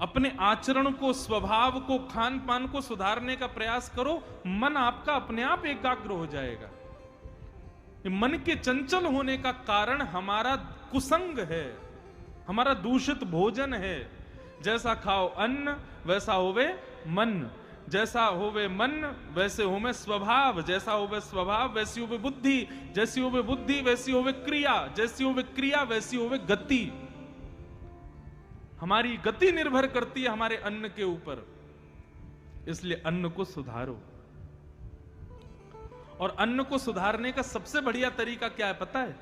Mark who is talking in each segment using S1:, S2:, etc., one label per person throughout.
S1: अपने आचरण को, स्वभाव को, खान पान को सुधारने का प्रयास करो, मन आपका अपने आप एकाग्र हो जाएगा। मन के चंचल होने का कारण हमारा कुसंग है, हमारा दूषित भोजन है। जैसा खाओ अन्न वैसा होवे मन, जैसा होवे मन वैसे होवे स्वभाव, जैसा होवे स्वभाव वैसी होवे बुद्धि, जैसी होवे बुद्धि वैसी होवे क्रिया, जैसी होवे क्रिया वैसी होवे गति। हमारी गति निर्भर करती है हमारे अन्न के ऊपर, इसलिए अन्न को सुधारो। और अन्न को सुधारने का सबसे बढ़िया तरीका क्या है पता है?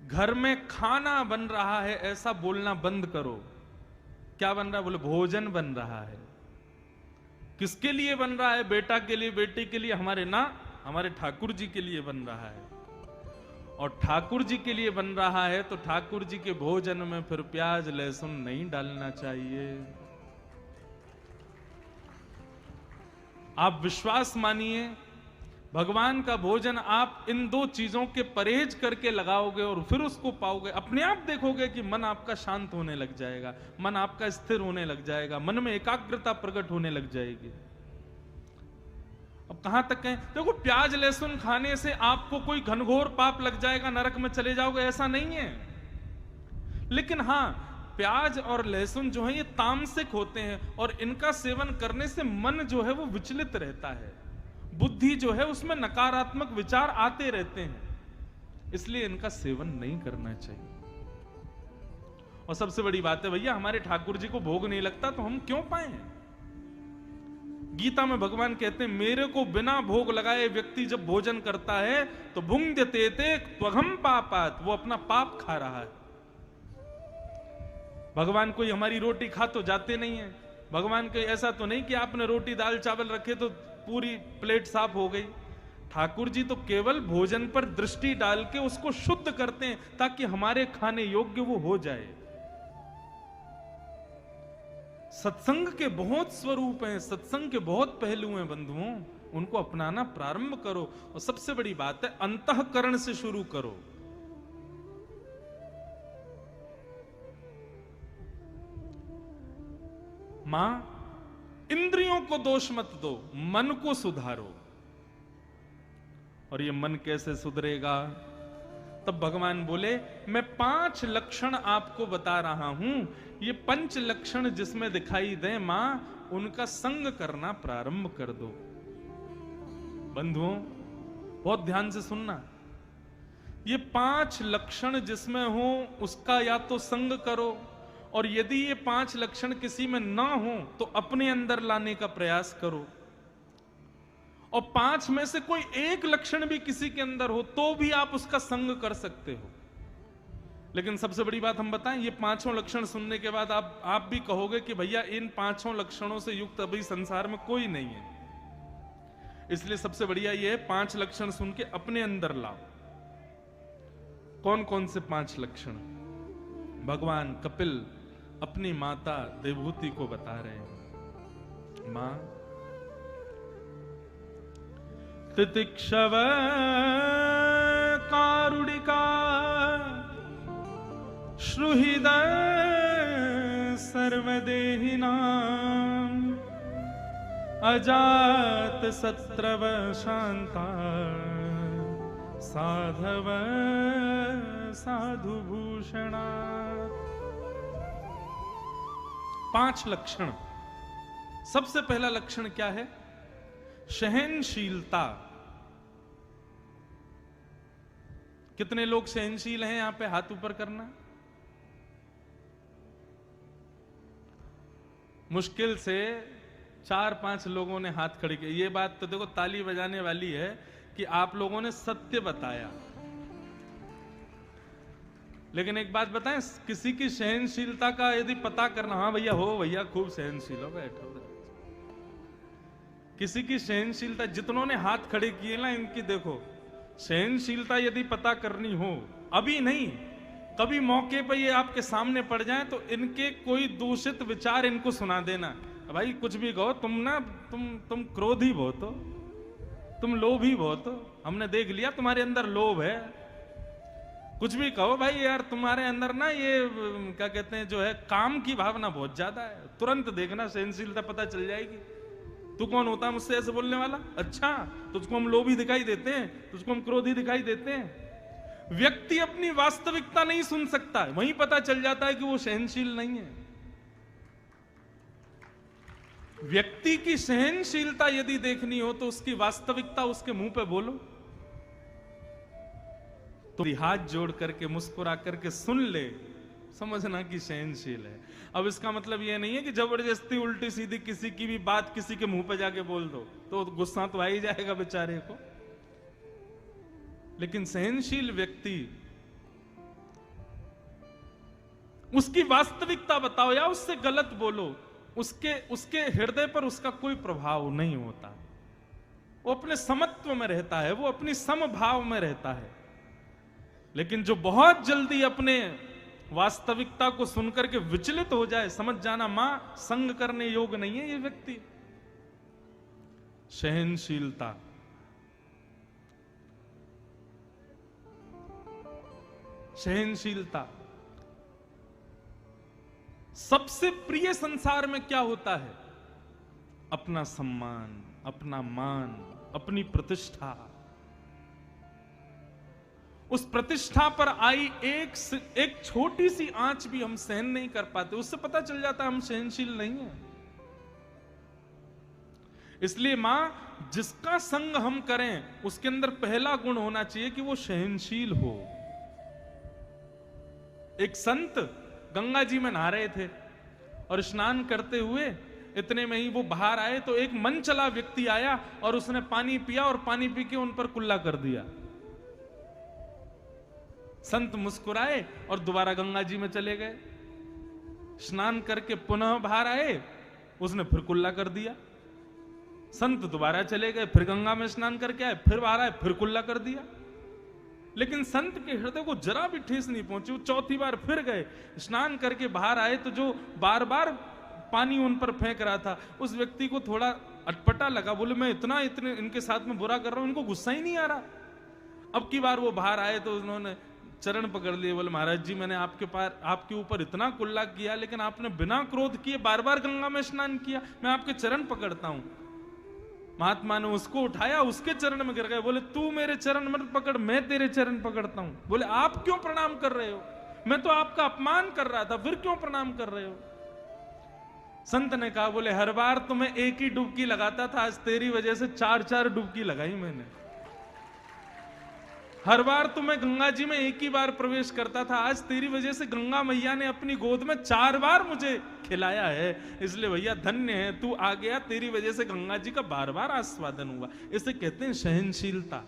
S1: घर में खाना बन रहा है ऐसा बोलना बंद करो। क्या बन रहा है? बोले भोजन बन रहा है। किसके लिए बन रहा है? बेटा के लिए, बेटी के लिए, हमारे ठाकुर जी के लिए बन रहा है। और ठाकुर जी के लिए बन रहा है तो ठाकुर जी के भोजन में फिर प्याज लहसुन नहीं डालना चाहिए। आप विश्वास मानिए, भगवान का भोजन आप इन दो चीजों के परहेज करके लगाओगे और फिर उसको पाओगे, अपने आप देखोगे कि मन आपका शांत होने लग जाएगा, मन आपका स्थिर होने लग जाएगा, मन में एकाग्रता प्रकट होने लग जाएगी। अब कहां तक कहें? देखो, प्याज लहसुन खाने से आपको कोई घनघोर पाप लग जाएगा, नरक में चले जाओगे, ऐसा नहीं है। लेकिन हां, प्याज और लहसुन जो है ये तामसिक होते हैं और इनका सेवन करने से मन जो है वो विचलित रहता है, बुद्धि जो है उसमें नकारात्मक विचार आते रहते हैं, इसलिए इनका सेवन नहीं करना चाहिए। और सबसे बड़ी बात है भैया, हमारे ठाकुर जी को भोग नहीं लगता तो हम क्यों पाए? गीता में भगवान कहते हैं, मेरे को बिना भोग लगाए व्यक्ति जब भोजन करता है तो भुंक्ते ते त्वघम पापात, वो अपना पाप खा रहा है। भगवान कोई हमारी रोटी खा तो जाते नहीं है। भगवान को ऐसा तो नहीं कि आपने रोटी दाल चावल रखे तो पूरी प्लेट साफ हो गई। ठाकुर जी तो केवल भोजन पर दृष्टि डाल के उसको शुद्ध करते हैं ताकि हमारे खाने योग्य वो हो जाए। सत्संग के बहुत स्वरूप हैं, सत्संग के बहुत पहलू हैं बंधुओं, उनको अपनाना प्रारंभ करो। और सबसे बड़ी बात है, अंतःकरण से शुरू करो। मां, इंद्रियों को दोष मत दो, मन को सुधारो। और ये मन कैसे सुधरेगा? तब भगवान बोले, मैं 5 लक्षण आपको बता रहा हूं, ये 5 लक्षण जिसमें दिखाई दे मां, उनका संग करना प्रारंभ कर दो। बंधुओं, बहुत ध्यान से सुनना, ये 5 लक्षण जिसमें हो उसका या तो संग करो, और यदि ये 5 लक्षण किसी में ना हो तो अपने अंदर लाने का प्रयास करो। और 5 में से कोई एक लक्षण भी किसी के अंदर हो तो भी आप उसका संग कर सकते हो। लेकिन सबसे बड़ी बात हम बताएं, ये 5 लक्षण सुनने के बाद आप भी कहोगे कि भैया इन 5 लक्षणों से युक्त अभी संसार में कोई नहीं है। इसलिए सबसे बढ़िया ये है, 5 लक्षण सुन के अपने अंदर लाओ। कौन कौन से 5 लक्षण? भगवान कपिल अपनी माता देवहूति को बता रहे हैं। मां, तितिक्षव कारुणिका श्रुहृदय सर्वदेहिनां अजात शत्रव शांता साधव साधुभूषणा। 5 लक्षण। सबसे पहला लक्षण क्या है? सहनशीलता। कितने लोग सहनशील हैं यहां पे? हाथ ऊपर करना। मुश्किल से 4-5 लोगों ने हाथ खड़े किए। ये बात तो देखो ताली बजाने वाली है कि आप लोगों ने सत्य बताया। लेकिन एक बात बताएं, किसी की सहनशीलता का यदि पता करना, हाँ भैया हो, भैया खूब सहनशील हो, बैठो। किसी की सहनशीलता, जितनों ने हाथ खड़े किए ना, इनकी देखो सहनशीलता यदि पता करनी हो, अभी नहीं, कभी मौके पर ये आपके सामने पड़ जाए तो इनके कोई दूषित विचार इनको सुना देना। भाई कुछ भी कहो, तुम ना तुम क्रोधी बहुत हो, तुम लोभी बहुत हो, हमने देख लिया तुम्हारे अंदर लोभ है। कुछ भी कहो भाई यार, तुम्हारे अंदर ना ये क्या कहते हैं जो है काम की भावना बहुत ज्यादा है, तुरंत देखना सहनशीलता पता चल जाएगी। तू कौन होता है मुझसे ऐसे बोलने वाला? अच्छा, तुझको हम लोभी दिखाई देते हैं, तुझको हम क्रोधी दिखाई देते हैं। व्यक्ति अपनी वास्तविकता नहीं सुन सकता है, वहीं पता चल जाता है कि वो सहनशील नहीं है। व्यक्ति की सहनशीलता यदि देखनी हो तो उसकी वास्तविकता उसके मुंह पे बोलो, तो हाथ जोड़ करके मुस्कुरा करके सुन ले, समझना कि सहनशील है। अब इसका मतलब यह नहीं है कि जबरदस्ती उल्टी सीधी किसी की भी बात किसी के मुंह पे जाके बोल दो, तो गुस्सा तो आ ही जाएगा बेचारे को। लेकिन सहनशील व्यक्ति उसकी वास्तविकता बताओ या उससे गलत बोलो, उसके हृदय पर उसका कोई प्रभाव नहीं होता। वो अपने समत्व में रहता है, वो अपनी समभाव में रहता है। लेकिन जो बहुत जल्दी अपने वास्तविकता को सुनकर के विचलित हो जाए, समझ जाना मां संग करने योग्य नहीं है ये व्यक्ति। सहनशीलता, सहनशीलता सबसे प्रिय संसार में क्या होता है? अपना सम्मान, अपना मान, अपनी प्रतिष्ठा। उस प्रतिष्ठा पर आई एक छोटी सी आंच भी हम सहन नहीं कर पाते, उससे पता चल जाता है हम सहनशील नहीं हैं। इसलिए मां जिसका संग हम करें उसके अंदर पहला गुण होना चाहिए कि वो सहनशील हो। एक संत गंगा जी में नहा रहे थे और स्नान करते हुए इतने में ही वो बाहर आए तो एक मन चला व्यक्ति आया और उसने पानी पिया और पानी पी के उन पर कुल्ला कर दिया। संत मुस्कुराए और दोबारा गंगा जी में चले गए। स्नान करके पुनः बाहर आए, उसने फिर कुल्ला कर दिया। संत दोबारा चले गए, फिर गंगा में स्नान करके आए, फिर बाहर आए, फिर कुल्ला कर दिया। लेकिन संत के हृदय को जरा भी ठेस नहीं पहुंची। वो चौथी बार फिर गए, स्नान करके बाहर आए तो जो बार बार पानी उन पर फेंक रहा था उस व्यक्ति को थोड़ा अटपटा लगा। बोले मैं इतने इनके साथ में बुरा कर रहा हूं, इनको गुस्सा ही नहीं आ रहा। अब की बार वो बाहर आए तो उन्होंने चरण पकड़ लिए। बोले महाराज जी मैंने आपके ऊपर इतना कुल्ला किया लेकिन आपने बिना क्रोध किए बार बार गंगा में स्नान किया, मैं आपके चरण पकड़ता हूं। महात्मा ने उसको उठाया, उसके चरण में गिर गए। बोले तू मेरे चरण मत पकड़, मैं तेरे चरण पकड़ता हूं। बोले आप क्यों प्रणाम कर रहे हो? मैं तो आपका अपमान कर रहा था, फिर क्यों प्रणाम कर रहे हो? संत ने कहा, बोले हर बार तुम्हें एक ही डुबकी लगाता था, आज तेरी वजह से 4-4 डुबकी लगाई मैंने। हर बार तुम्हें गंगा जी में एक ही बार प्रवेश करता था, आज तेरी वजह से गंगा मैया ने अपनी गोद में 4 बार मुझे खिलाया है। इसलिए भैया धन्य है, तू आ गया, तेरी वजह से गंगा जी का बार बार आस्वादन हुआ। इसे कहते हैं सहनशीलता।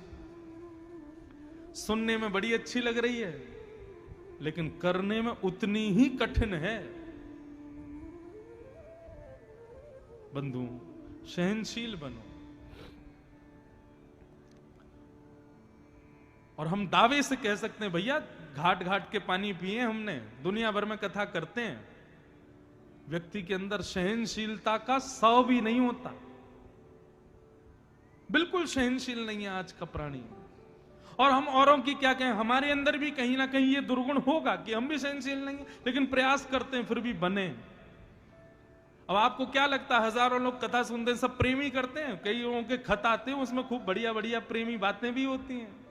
S1: सुनने में बड़ी अच्छी लग रही है लेकिन करने में उतनी ही कठिन है। बंधु सहनशील बनो। और हम दावे से कह सकते हैं भैया घाट घाट के पानी पिए हमने, दुनिया भर में कथा करते हैं, व्यक्ति के अंदर सहनशीलता का 100 भी नहीं होता। बिल्कुल सहनशील नहीं है आज का प्राणी। और हम औरों की क्या कहें, हमारे अंदर भी कहीं ना कहीं ये दुर्गुण होगा कि हम भी सहनशील नहीं है, लेकिन प्रयास करते हैं फिर भी बने। अब आपको क्या लगता है, हजारों लोग कथा सुनते हैं, सब प्रेमी करते हैं? कई लोगों के खत आते हैं, उसमें खूब बढ़िया बढ़िया प्रेमी बातें भी होती हैं।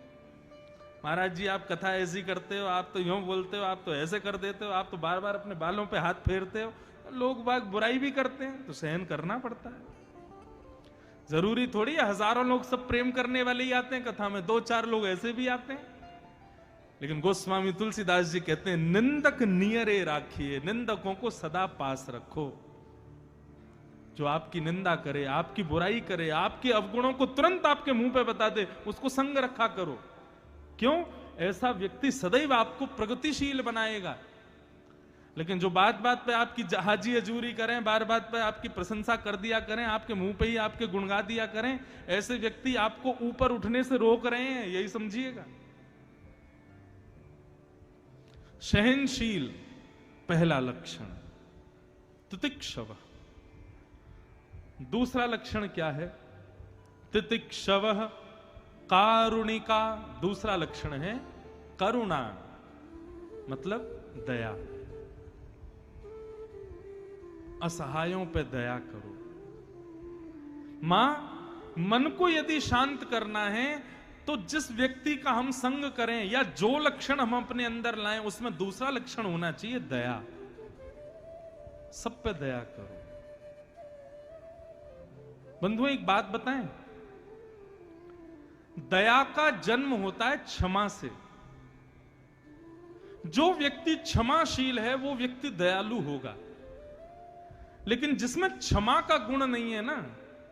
S1: महाराज जी आप कथा ऐसी करते हो, आप तो यूं बोलते हो, आप तो ऐसे कर देते हो, आप तो बार बार अपने बालों पे हाथ फेरते हो। लोग बाग बुराई भी करते हैं तो सहन करना पड़ता है। जरूरी थोड़ी है हजारों लोग सब प्रेम करने वाले ही आते हैं कथा में, 2-4 लोग ऐसे भी आते हैं। लेकिन गोस्वामी तुलसीदास जी कहते हैं निंदक नियरे राखिए, निंदकों को सदा पास रखो। जो आपकी निंदा करे, आपकी बुराई करे, आपके अवगुणों को तुरंत आपके मुंह पे बता दे, उसको संग रखा करो। क्यों? ऐसा व्यक्ति सदैव आपको प्रगतिशील बनाएगा। लेकिन जो बात बात पे आपकी हाजी हजूरी करें, बार बात पे आपकी प्रशंसा कर दिया करें, आपके मुंह पे ही आपके गुणगा दिया करें, ऐसे व्यक्ति आपको ऊपर उठने से रोक रहे हैं, यही समझिएगा। सहनशील पहला लक्षण। तितिक्षव दूसरा लक्षण क्या है? तितिक्षव कारुणिका दूसरा लक्षण है करुणा। मतलब दया। असहायों पे दया करो। मां, मन को यदि शांत करना है तो जिस व्यक्ति का हम संग करें या जो लक्षण हम अपने अंदर लाएं उसमें दूसरा लक्षण होना चाहिए दया। सब पे दया करो। बंधुओं, एक बात बताएं, दया का जन्म होता है क्षमा से। जो व्यक्ति क्षमाशील है वो व्यक्ति दयालु होगा, लेकिन जिसमें क्षमा का गुण नहीं है ना,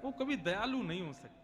S1: वो कभी दयालु नहीं हो सकता।